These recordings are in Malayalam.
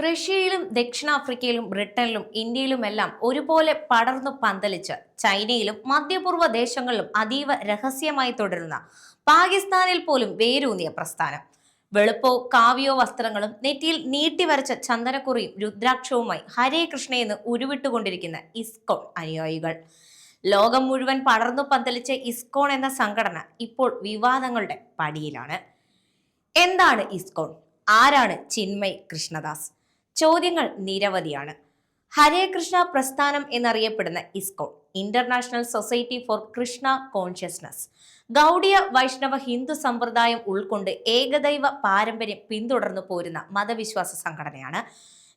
റഷ്യയിലും ദക്ഷിണാഫ്രിക്കയിലും ബ്രിട്ടനിലും ഇന്ത്യയിലുമെല്ലാം ഒരുപോലെ പടർന്നു പന്തലിച്ച് ചൈനയിലും മധ്യപൂർവ്വ ദേശങ്ങളിലും അതീവ രഹസ്യമായി തുടരുന്ന പാകിസ്ഥാനിൽ പോലും വേരൂന്നിയ പ്രസ്ഥാനം. വെളുപ്പോ കാവ്യോ വസ്ത്രങ്ങളും നെറ്റിയിൽ നീട്ടിവരച്ച ചന്ദനക്കുറിയും രുദ്രാക്ഷവുമായി ഹരേ കൃഷ്ണയെന്ന് ഉരുവിട്ടുകൊണ്ടിരിക്കുന്ന ഇസ്കോൺ അനുയായികൾ. ലോകം മുഴുവൻ പടർന്നു പന്തലിച്ച ഇസ്കോൺ എന്ന സംഘടന ഇപ്പോൾ വിവാദങ്ങളുടെ പടിയിലാണ്. എന്താണ് ഇസ്കോൺ? ആരാണ് ചിന്മയ് കൃഷ്ണദാസ്? ചോദ്യങ്ങൾ നിരവധിയാണ്. ഹരേ കൃഷ്ണ പ്രസ്ഥാനം എന്നറിയപ്പെടുന്ന ISKCON, international society for Krishna consciousness, Gaudiya Vaishnava Hindu സമ്പ്രദായം ഉൾക്കൊണ്ട് ഏകദൈവ പാരമ്പര്യം പിന്തുടർന്നു പോരുന്ന മതവിശ്വാസ സംഘടനയാണ്.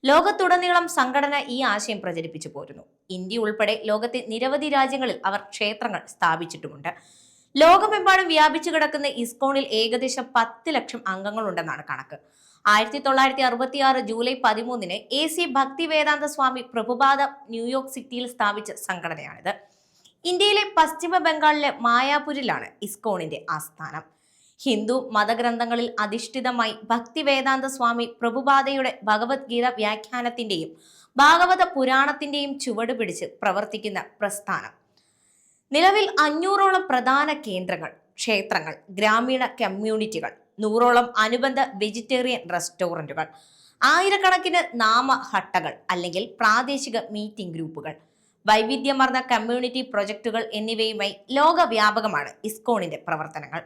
ലോകത്തുടനീളം സംഘടന ഈ ആശയം പ്രചരിപ്പിച്ചു പോരുന്നു. ഇന്ത്യ ഉൾപ്പെടെ ലോകത്തെ നിരവധി രാജ്യങ്ങളിൽ അവർ ക്ഷേത്രങ്ങൾ സ്ഥാപിച്ചിട്ടുമുണ്ട്. ലോകമെമ്പാടും വ്യാപിച്ചു കിടക്കുന്ന ഇസ്കോണിൽ ഏകദേശം 10 ലക്ഷം അംഗങ്ങളുണ്ടെന്നാണ് കണക്ക്. 1966 ജൂലൈ 13 AC ഭക്തി വേദാന്ത സ്വാമി പ്രഭുപാദ ന്യൂയോർക്ക് സിറ്റിയിൽ സ്ഥാപിച്ച സംഘടനയാണിത്. ഇന്ത്യയിലെ പശ്ചിമ ബംഗാളിലെ മായാപൂരിലാണ് ഇസ്കോണിന്റെ ആസ്ഥാനം. ഹിന്ദു മതഗ്രന്ഥങ്ങളിൽ അധിഷ്ഠിതമായി ഭക്തി വേദാന്ത സ്വാമി പ്രഭുപാദയുടെ ഭഗവത്ഗീത വ്യാഖ്യാനത്തിന്റെയും ഭാഗവത പുരാണത്തിന്റെയും ചുവട് പിടിച്ച് പ്രവർത്തിക്കുന്ന പ്രസ്ഥാനം. നിലവിൽ 500ഓളം പ്രധാന കേന്ദ്രങ്ങൾ, ക്ഷേത്രങ്ങൾ, ഗ്രാമീണ കമ്മ്യൂണിറ്റികൾ, 100ഓളം അനുബന്ധ വെജിറ്റേറിയൻ റെസ്റ്റോറന്റുകൾ, ആയിരക്കണക്കിന് നാമഹട്ടകൾ അല്ലെങ്കിൽ പ്രാദേശിക മീറ്റിംഗ് ഗ്രൂപ്പുകൾ, വൈവിധ്യമാർന്ന കമ്മ്യൂണിറ്റി പ്രൊജക്ടുകൾ എന്നിവയുമായി ലോകവ്യാപകമാണ് ഇസ്കോണിന്റെ പ്രവർത്തനങ്ങൾ.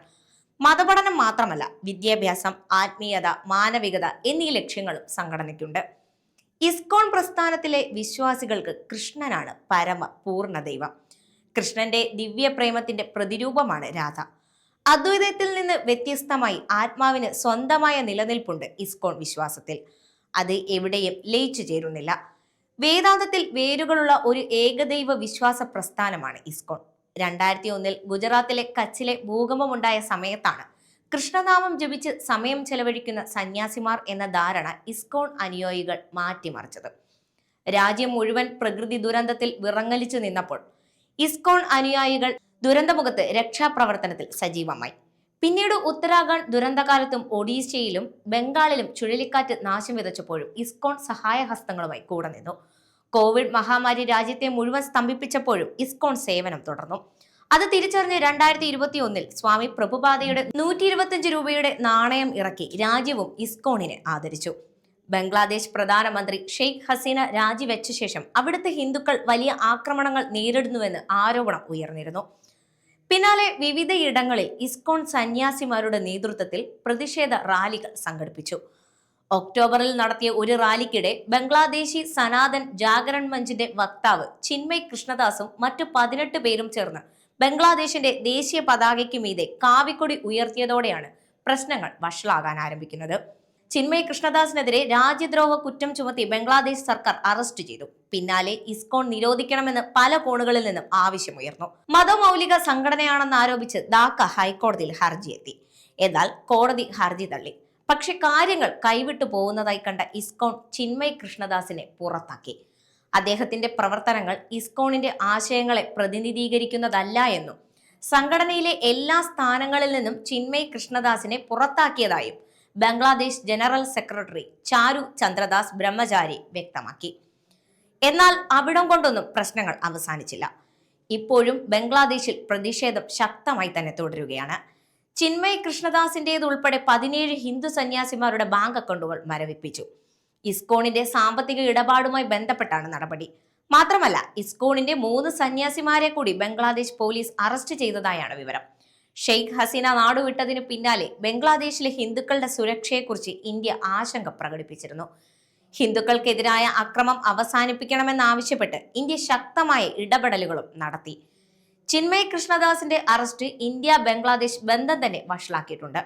മതപഠനം മാത്രമല്ല, വിദ്യാഭ്യാസം, ആത്മീയത, മാനവികത എന്നീ ലക്ഷ്യങ്ങളും സംഘടനയ്ക്കുണ്ട്. ഇസ്കോൺ പ്രസ്ഥാനത്തിലെ വിശ്വാസികൾക്ക് കൃഷ്ണനാണ് പരമ പൂർണ്ണ ദൈവം. കൃഷ്ണന്റെ ദിവ്യപ്രേമത്തിന്റെ പ്രതിരൂപമാണ് രാധ. അദ്വൈതത്തിൽ നിന്ന് വ്യത്യസ്തമായി ആത്മാവിന് സ്വന്തമായ നിലനിൽപ്പുണ്ട് ഇസ്കോൺ വിശ്വാസത്തിൽ. അത് എവിടെയും ലയിച്ചു ചേരുന്നില്ല. വേദാന്തത്തിൽ വേരുകളുള്ള ഒരു ഏകദൈവ വിശ്വാസ പ്രസ്ഥാനമാണ് ഇസ്കോൺ. 2001 ഗുജറാത്തിലെ കച്ചിലെ ഭൂകമ്പമുണ്ടായ സമയത്താണ് കൃഷ്ണനാമം ജപിച്ച് സമയം ചെലവഴിക്കുന്ന സന്യാസിമാർ എന്ന ധാരണ ഇസ്കോൺ അനുയായികൾ മാറ്റിമറിച്ചത്. രാജ്യം മുഴുവൻ പ്രകൃതി ദുരന്തത്തിൽ വിറങ്ങലിച്ചു നിന്നപ്പോൾ ഇസ്കോൺ അനുയായികൾ ദുരന്തമുഖത്ത് രക്ഷാപ്രവർത്തനത്തിൽ സജീവമായി. പിന്നീട് ഉത്തരാഖണ്ഡ് ദുരന്തകാലത്തും ഒഡീഷയിലും ബംഗാളിലും ചുഴലിക്കാറ്റ് നാശം വിതച്ചപ്പോഴും ഇസ്കോൺ സഹായഹസ്തങ്ങളുമായി കൂടെ നിന്നു. കോവിഡ് മഹാമാരി രാജ്യത്തെ മുഴുവൻ സ്തംഭിപ്പിച്ചപ്പോഴും ഇസ്കോൺ സേവനം തുടർന്നു. അത് തിരിച്ചറിഞ്ഞ് 2021 സ്വാമി പ്രഭുപാദയുടെ 125 രൂപയുടെ നാണയം ഇറക്കി രാജ്യവും ഇസ്കോണിനെ ആദരിച്ചു. ബംഗ്ലാദേശ് പ്രധാനമന്ത്രി ഷെയ്ഖ് ഹസീന രാജിവെച്ച ശേഷം അവിടുത്തെ ഹിന്ദുക്കൾ വലിയ ആക്രമണങ്ങൾ നേരിടുന്നുവെന്ന് ആരോപണം ഉയർന്നിരുന്നു. പിന്നാലെ വിവിധയിടങ്ങളിൽ ഇസ്കോൺ സന്യാസിമാരുടെ നേതൃത്വത്തിൽ പ്രതിഷേധ റാലികൾ സംഘടിപ്പിച്ചു. ഒക്ടോബറിൽ നടത്തിയ ഒരു റാലിക്കിടെ ബംഗ്ലാദേശി സനാതൻ ജാഗരൺ മഞ്ചിന്റെ വക്താവ് ചിന്മയ് കൃഷ്ണദാസും മറ്റു 18 പേരും ചേർന്ന് ബംഗ്ലാദേശിന്റെ ദേശീയ പതാകയ്ക്ക് മീതെ കാവിക്കൊടി ഉയർത്തിയതോടെയാണ് പ്രശ്നങ്ങൾ വഷളാകാൻ ആരംഭിക്കുന്നത്. ചിന്മയ് കൃഷ്ണദാസിനെതിരെ രാജ്യദ്രോഹ കുറ്റം ചുമത്തി ബംഗ്ലാദേശ് സർക്കാർ അറസ്റ്റ് ചെയ്തു. പിന്നാലെ ഇസ്കോൺ നിരോധിക്കണമെന്ന് പല കോണുകളിൽ നിന്നും ആവശ്യമുയർന്നു. മതമൗലിക സംഘടനയാണെന്ന് ആരോപിച്ച് ധാക്ക ഹൈക്കോടതിയിൽ ഹർജിയെത്തി. എന്നാൽ കോടതി ഹർജി തള്ളി. പക്ഷെ കാര്യങ്ങൾ കൈവിട്ടു പോകുന്നതായി കണ്ട ഇസ്കോൺ ചിന്മയ് കൃഷ്ണദാസിനെ പുറത്താക്കി. അദ്ദേഹത്തിന്റെ പ്രവർത്തനങ്ങൾ ഇസ്കോണിന്റെ ആശയങ്ങളെ പ്രതിനിധീകരിക്കുന്നതല്ല എന്നും സംഘടനയിലെ എല്ലാ സ്ഥാനങ്ങളിൽ നിന്നും ചിന്മയ് കൃഷ്ണദാസിനെ പുറത്താക്കിയതായും ബംഗ്ലാദേശ് ജനറൽ സെക്രട്ടറി ചാരു ചന്ദ്രദാസ് ബ്രഹ്മചാരി വ്യക്തമാക്കി. എന്നാൽ അവിടം കൊണ്ടൊന്നും പ്രശ്നങ്ങൾ അവസാനിച്ചില്ല. ഇപ്പോഴും ബംഗ്ലാദേശിൽ പ്രതിഷേധം ശക്തമായി തന്നെ തുടരുകയാണ്. ചിന്മയ് കൃഷ്ണദാസിന്റേതുൾപ്പെടെ 17 ഹിന്ദു സന്യാസിമാരുടെ ബാങ്ക് അക്കൗണ്ടുകൾ മരവിപ്പിച്ചു. ഇസ്കോണിന്റെ സാമ്പത്തിക ഇടപാടുമായി ബന്ധപ്പെട്ടാണ് നടപടി. മാത്രമല്ല, ഇസ്കോണിന്റെ 3 സന്യാസിമാരെ കൂടി ബംഗ്ലാദേശ് പോലീസ് അറസ്റ്റ് ചെയ്തതായാണ് വിവരം. ഷെയ്ഖ് ഹസീന നാടുവിട്ടതിന് പിന്നാലെ ബംഗ്ലാദേശിലെ ഹിന്ദുക്കളുടെ സുരക്ഷയെക്കുറിച്ച് ഇന്ത്യ ആശങ്ക പ്രകടിപ്പിച്ചിരുന്നു. ഹിന്ദുക്കൾക്കെതിരായ അക്രമം അവസാനിപ്പിക്കണമെന്നാവശ്യപ്പെട്ട് ഇന്ത്യ ശക്തമായ ഇടപെടലുകളും നടത്തി. ചിന്മയ് കൃഷ്ണദാസിന്റെ അറസ്റ്റ് ഇന്ത്യ ബംഗ്ലാദേശ് ബന്ധം തന്നെ വഷളാക്കിയിട്ടുണ്ട്.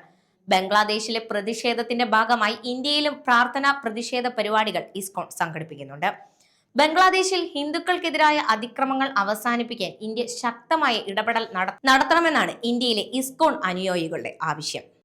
ബംഗ്ലാദേശിലെ പ്രതിഷേധത്തിന്റെ ഭാഗമായി ഇന്ത്യയിലും പ്രാർത്ഥനാ പ്രതിഷേധ പരിപാടികൾ ഇസ്കോൺ സംഘടിപ്പിക്കുന്നുണ്ട്. ബംഗ്ലാദേശിൽ ഹിന്ദുക്കൾക്കെതിരായ അതിക്രമങ്ങൾ അവസാനിപ്പിക്കാൻ ഇന്ത്യ ശക്തമായ ഇടപെടൽ നടത്തണമെന്നാണ് ഇന്ത്യയിലെ ഇസ്കോൺ അനുയായികളുടെ ആവശ്യം.